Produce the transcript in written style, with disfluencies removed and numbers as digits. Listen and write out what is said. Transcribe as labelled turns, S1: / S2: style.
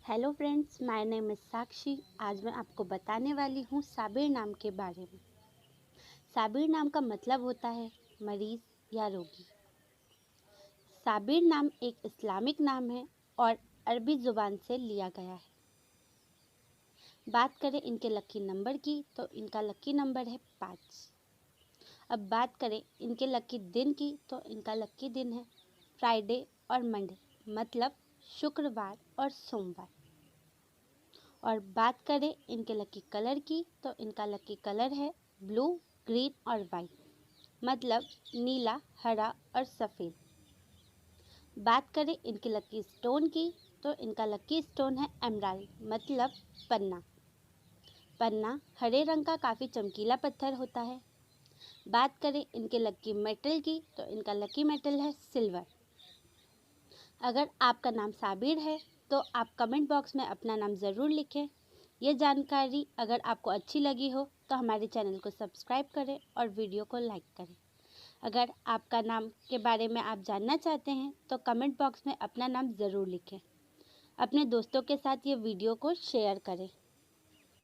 S1: Hello friends, my name is Sakshi. आज मैं आपको बताने वाली हूँ साबिर नाम के बारे में। साबिर नाम का मतलब होता है मरीज़ या रोगी। साबिर नाम एक इस्लामिक नाम है और अरबी ज़ुबान से लिया गया है। बात करें इनके लकी नंबर की तो इनका लकी नंबर है 5। अब बात करें इनके लकी दिन की तो इनका लकी दिन है फ्राइडे और मंडे, मतलब शुक्रवार और सोमवार। और बात करें इनके लकी कलर की तो इनका लकी कलर है ब्लू, ग्रीन और वाइट, मतलब नीला, हरा और सफ़ेद। बात करें इनके लकी स्टोन की तो इनका लकी स्टोन है एमराल्ड, मतलब पन्ना। पन्ना हरे रंग का काफ़ी चमकीला पत्थर होता है। बात करें इनके लकी मेटल की तो इनका लकी मेटल है सिल्वर। अगर आपका नाम साबिर है तो आप कमेंट बॉक्स में अपना नाम ज़रूर लिखें। ये जानकारी अगर आपको अच्छी लगी हो तो हमारे चैनल को सब्सक्राइब करें और वीडियो को लाइक करें। अगर आपका नाम के बारे में आप जानना चाहते हैं तो कमेंट बॉक्स में अपना नाम ज़रूर लिखें। अपने दोस्तों के साथ ये वीडियो को शेयर करें।